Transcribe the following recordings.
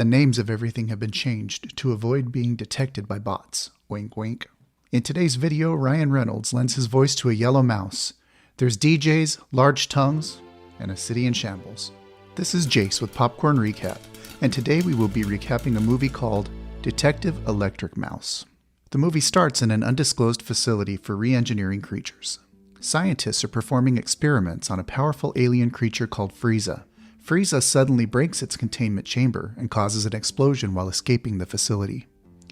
The names of everything have been changed to avoid being detected by bots. Wink wink. In today's video, Ryan Reynolds lends his voice to a yellow mouse. There's DJs, large tongues, and a city in shambles. This is Jace with Popcorn Recap, and today we will be recapping a movie called Detective Electric Mouse. The movie starts in an undisclosed facility for re-engineering creatures. Scientists are performing experiments on a powerful alien creature called Frieza. Frieza suddenly breaks its containment chamber and causes an explosion while escaping the facility.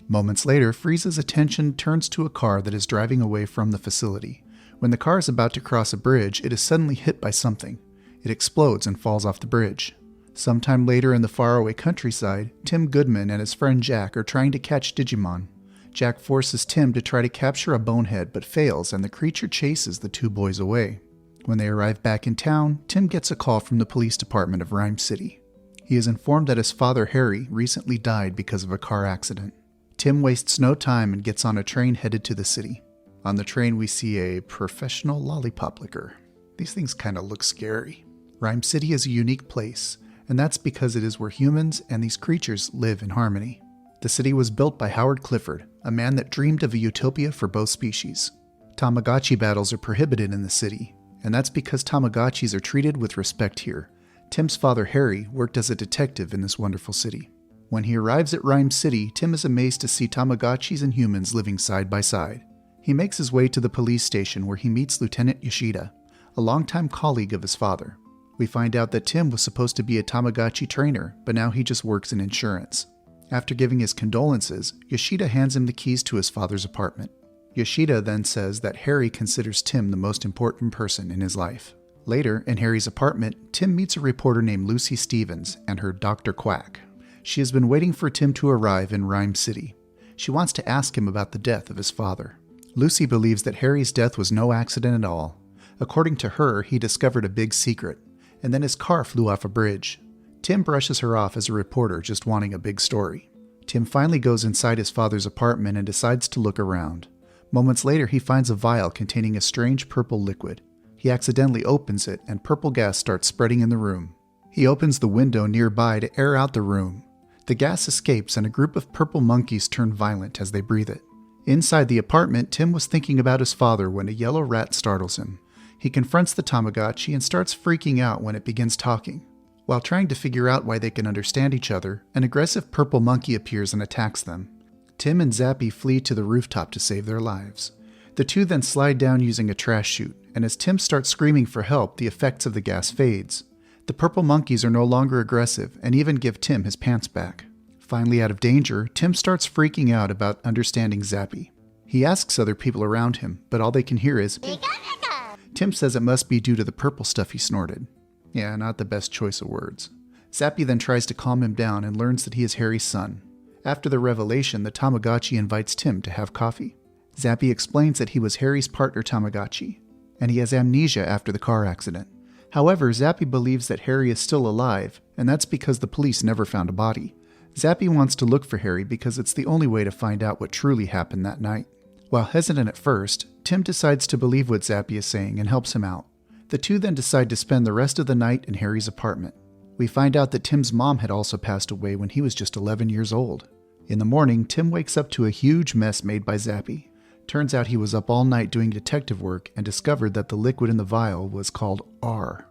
Moments later, Frieza's attention turns to a car that is driving away from the facility. When the car is about to cross a bridge, it is suddenly hit by something. It explodes and falls off the bridge. Sometime later in the faraway countryside, Tim Goodman and his friend Jack are trying to catch Digimon. Jack forces Tim to try to capture a bonehead but fails, and the creature chases the two boys away. When they arrive back in town, Tim gets a call from the police department of Rhyme City. He is informed that his father Harry recently died because of a car accident. Tim wastes no time and gets on a train headed to the city. On the train we see a professional lollipop licker. These things kinda look scary. Rhyme City is a unique place, and that's because it is where humans and these creatures live in harmony. The city was built by Howard Clifford, a man that dreamed of a utopia for both species. Tamagotchi battles are prohibited in the city, and that's because Tamagotchis are treated with respect here. Tim's father Harry worked as a detective in this wonderful city. When he arrives at Rhyme City, Tim is amazed to see Tamagotchis and humans living side by side. He makes his way to the police station where he meets Lieutenant Yoshida, a longtime colleague of his father. We find out that Tim was supposed to be a Tamagotchi trainer, but now he just works in insurance. After giving his condolences, Yoshida hands him the keys to his father's apartment. Yoshida then says that Harry considers Tim the most important person in his life. Later, in Harry's apartment, Tim meets a reporter named Lucy Stevens and her Dr. Quack. She has been waiting for Tim to arrive in Rhyme City. She wants to ask him about the death of his father. Lucy believes that Harry's death was no accident at all. According to her, he discovered a big secret, and then his car flew off a bridge. Tim brushes her off as a reporter just wanting a big story. Tim finally goes inside his father's apartment and decides to look around. Moments later, he finds a vial containing a strange purple liquid. He accidentally opens it, and purple gas starts spreading in the room. He opens the window nearby to air out the room. The gas escapes, and a group of purple monkeys turn violent as they breathe it. Inside the apartment, Tim was thinking about his father when a yellow rat startles him. He confronts the Tamagotchi and starts freaking out when it begins talking. While trying to figure out why they can understand each other, an aggressive purple monkey appears and attacks them. Tim and Zappy flee to the rooftop to save their lives. The two then slide down using a trash chute, and as Tim starts screaming for help, the effects of the gas fades. The purple monkeys are no longer aggressive and even give Tim his pants back. Finally out of danger, Tim starts freaking out about understanding Zappy. He asks other people around him, but all they can hear is Tim says it must be due to the purple stuff he snorted. Yeah, not the best choice of words. Zappy then tries to calm him down and learns that he is Harry's son. After the revelation, the Tamagotchi invites Tim to have coffee. Zappy explains that he was Harry's partner Tamagotchi, and he has amnesia after the car accident. However, Zappy believes that Harry is still alive, and that's because the police never found a body. Zappy wants to look for Harry because it's the only way to find out what truly happened that night. While hesitant at first, Tim decides to believe what Zappy is saying and helps him out. The two then decide to spend the rest of the night in Harry's apartment. We find out that Tim's mom had also passed away when he was just 11 years old. In the morning, Tim wakes up to a huge mess made by Zappy. Turns out he was up all night doing detective work and discovered that the liquid in the vial was called R.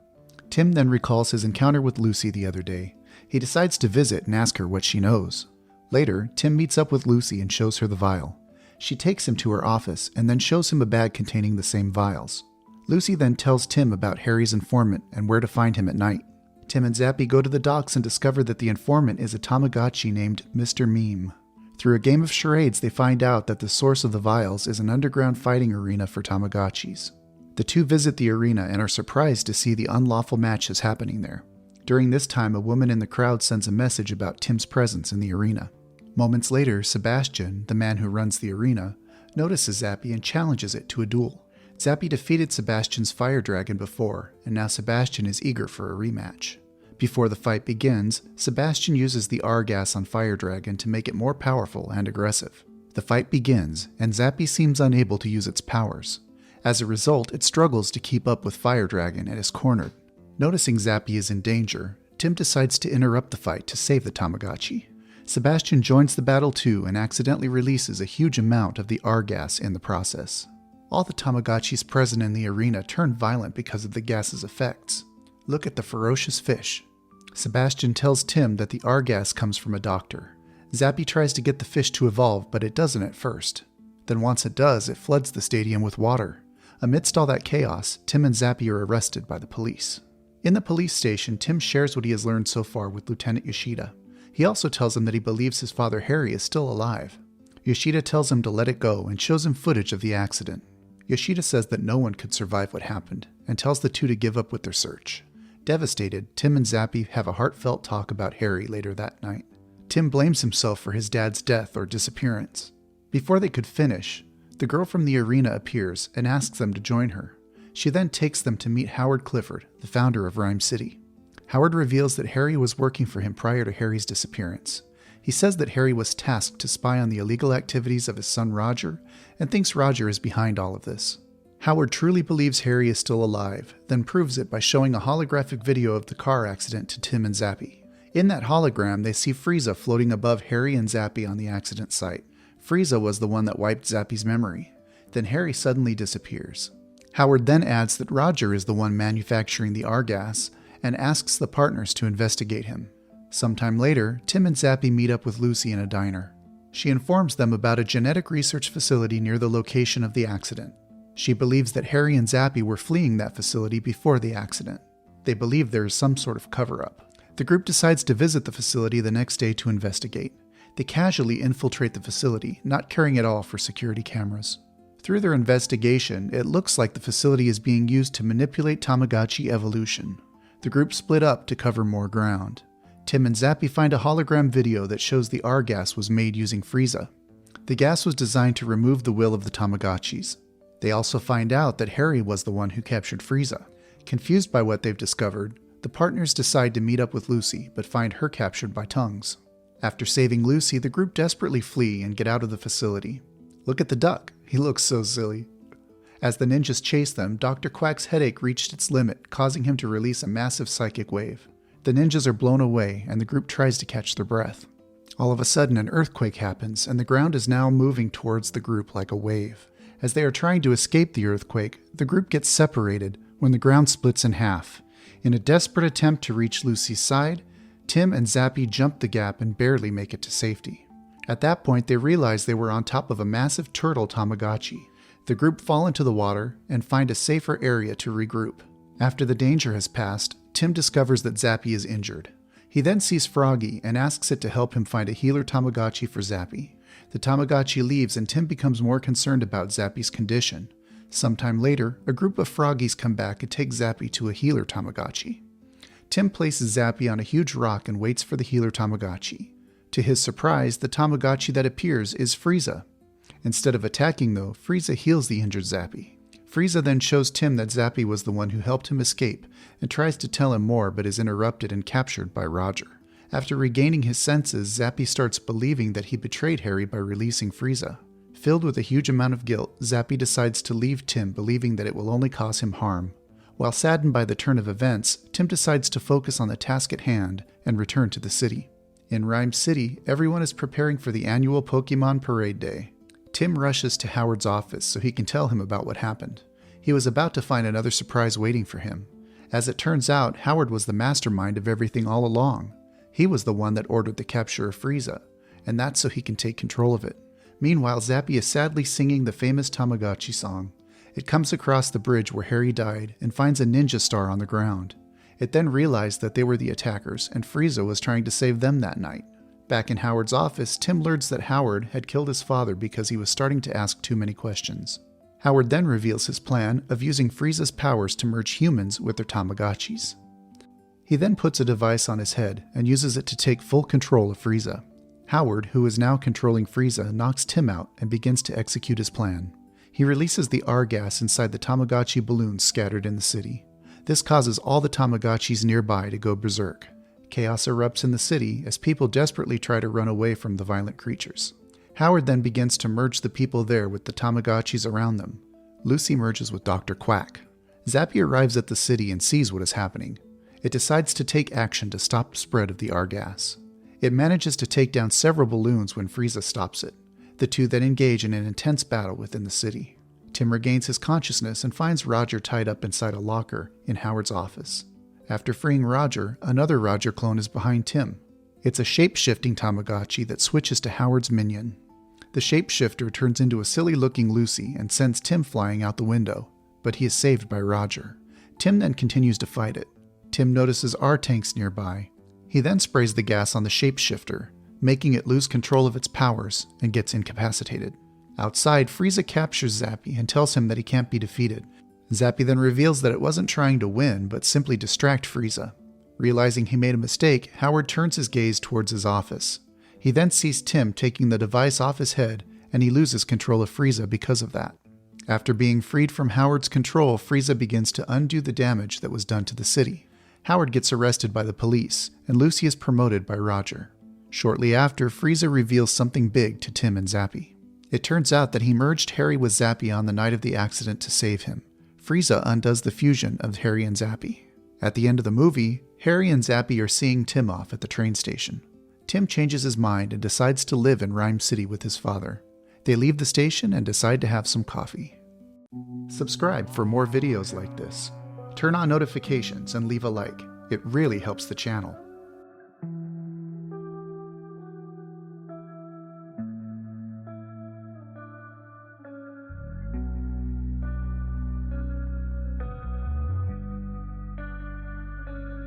Tim then recalls his encounter with Lucy the other day. He decides to visit and ask her what she knows. Later, Tim meets up with Lucy and shows her the vial. She takes him to her office and then shows him a bag containing the same vials. Lucy then tells Tim about Harry's informant and where to find him at night. Tim and Zappy go to the docks and discover that the informant is a Tamagotchi named Mr. Meme. Through a game of charades, they find out that the source of the vials is an underground fighting arena for Tamagotchis. The two visit the arena and are surprised to see the unlawful matches happening there. During this time, a woman in the crowd sends a message about Tim's presence in the arena. Moments later, Sebastian, the man who runs the arena, notices Zappy and challenges it to a duel. Zappy defeated Sebastian's fire dragon before, and now Sebastian is eager for a rematch. Before the fight begins, Sebastian uses the R gas on Fire Dragon to make it more powerful and aggressive. The fight begins, and Zappy seems unable to use its powers. As a result, it struggles to keep up with Fire Dragon and is cornered. Noticing Zappy is in danger, Tim decides to interrupt the fight to save the Tamagotchi. Sebastian joins the battle too and accidentally releases a huge amount of the R gas in the process. All the Tamagotchis present in the arena turn violent because of the gas's effects. Look at the ferocious fish. Sebastian tells Tim that the R gas comes from a doctor. Zappy tries to get the fish to evolve, but it doesn't at first. Then once it does, it floods the stadium with water. Amidst all that chaos, Tim and Zappy are arrested by the police. In the police station, Tim shares what he has learned so far with Lieutenant Yoshida. He also tells him that he believes his father Harry is still alive. Yoshida tells him to let it go and shows him footage of the accident. Yoshida says that no one could survive what happened and tells the two to give up with their search. Devastated, Tim and Zappy have a heartfelt talk about Harry later that night. Tim blames himself for his dad's death or disappearance. Before they could finish, the girl from the arena appears and asks them to join her. She then takes them to meet Howard Clifford, the founder of Rhyme City. Howard reveals that Harry was working for him prior to Harry's disappearance. He says that Harry was tasked to spy on the illegal activities of his son Roger and thinks Roger is behind all of this. Howard truly believes Harry is still alive, then proves it by showing a holographic video of the car accident to Tim and Zappy. In that hologram, they see Frieza floating above Harry and Zappy on the accident site. Frieza was the one that wiped Zappy's memory. Then Harry suddenly disappears. Howard then adds that Roger is the one manufacturing the R gas and asks the partners to investigate him. Sometime later, Tim and Zappy meet up with Lucy in a diner. She informs them about a genetic research facility near the location of the accident. She believes that Harry and Zappy were fleeing that facility before the accident. They believe there is some sort of cover-up. The group decides to visit the facility the next day to investigate. They casually infiltrate the facility, not caring at all for security cameras. Through their investigation, it looks like the facility is being used to manipulate Tamagotchi evolution. The group split up to cover more ground. Tim and Zappy find a hologram video that shows the R gas was made using Frieza. The gas was designed to remove the will of the Tamagotchis. They also find out that Harry was the one who captured Frieza. Confused by what they've discovered, the partners decide to meet up with Lucy, but find her captured by Tongues. After saving Lucy, the group desperately flee and get out of the facility. Look at the duck. He looks so silly. As the ninjas chase them, Dr. Quack's headache reached its limit, causing him to release a massive psychic wave. The ninjas are blown away, and the group tries to catch their breath. All of a sudden, an earthquake happens, and the ground is now moving towards the group like a wave. As they are trying to escape the earthquake, the group gets separated when the ground splits in half. In a desperate attempt to reach Lucy's side, Tim and Zappy jump the gap and barely make it to safety. At that point, they realize they were on top of a massive turtle Tamagotchi. The group fall into the water and find a safer area to regroup. After the danger has passed, Tim discovers that Zappy is injured. He then sees Froggy and asks it to help him find a healer Tamagotchi for Zappy. The Tamagotchi leaves and Tim becomes more concerned about Zappy's condition. Sometime later, a group of Froggies come back and take Zappy to a healer Tamagotchi. Tim places Zappy on a huge rock and waits for the healer Tamagotchi. To his surprise, the Tamagotchi that appears is Frieza. Instead of attacking though, Frieza heals the injured Zappy. Frieza then shows Tim that Zappy was the one who helped him escape and tries to tell him more but is interrupted and captured by Roger. After regaining his senses, Zappy starts believing that he betrayed Harry by releasing Frieza. Filled with a huge amount of guilt, Zappy decides to leave Tim, believing that it will only cause him harm. While saddened by the turn of events, Tim decides to focus on the task at hand and return to the city. In Rhyme City, everyone is preparing for the annual Pokemon Parade Day. Tim rushes to Howard's office so he can tell him about what happened. He was about to find another surprise waiting for him. As it turns out, Howard was the mastermind of everything all along. He was the one that ordered the capture of Frieza, and that's so he can take control of it. Meanwhile, Zappy is sadly singing the famous Tamagotchi song. It comes across the bridge where Harry died and finds a ninja star on the ground. It then realized that they were the attackers, and Frieza was trying to save them that night. Back in Howard's office, Tim learns that Howard had killed his father because he was starting to ask too many questions. Howard then reveals his plan of using Frieza's powers to merge humans with their Tamagotchis. He then puts a device on his head and uses it to take full control of Frieza. Howard, who is now controlling Frieza, knocks Tim out and begins to execute his plan. He releases the R gas inside the Tamagotchi balloons scattered in the city. This causes all the Tamagotchis nearby to go berserk. Chaos erupts in the city as people desperately try to run away from the violent creatures. Howard then begins to merge the people there with the Tamagotchis around them. Lucy merges with Dr. Quack. Zappy arrives at the city and sees what is happening. It decides to take action to stop the spread of the R gas. It manages to take down several balloons when Frieza stops it. The two then engage in an intense battle within the city. Tim regains his consciousness and finds Roger tied up inside a locker in Howard's office. After freeing Roger, another Roger clone is behind Tim. It's a shape-shifting Tamagotchi that switches to Howard's minion. The shapeshifter turns into a silly-looking Lucy and sends Tim flying out the window, but he is saved by Roger. Tim then continues to fight it. Tim notices R-tanks nearby. He then sprays the gas on the shapeshifter, making it lose control of its powers and gets incapacitated. Outside, Frieza captures Zappy and tells him that he can't be defeated. Zappy then reveals that it wasn't trying to win, but simply distract Frieza. Realizing he made a mistake, Howard turns his gaze towards his office. He then sees Tim taking the device off his head, and he loses control of Frieza because of that. After being freed from Howard's control, Frieza begins to undo the damage that was done to the city. Howard gets arrested by the police, and Lucy is promoted by Roger. Shortly after, Frieza reveals something big to Tim and Zappy. It turns out that he merged Harry with Zappy on the night of the accident to save him. Frieza undoes the fusion of Harry and Zappy. At the end of the movie, Harry and Zappy are seeing Tim off at the train station. Tim changes his mind and decides to live in Rhyme City with his father. They leave the station and decide to have some coffee. Subscribe for more videos like this. Turn on notifications and leave a like. It really helps the channel.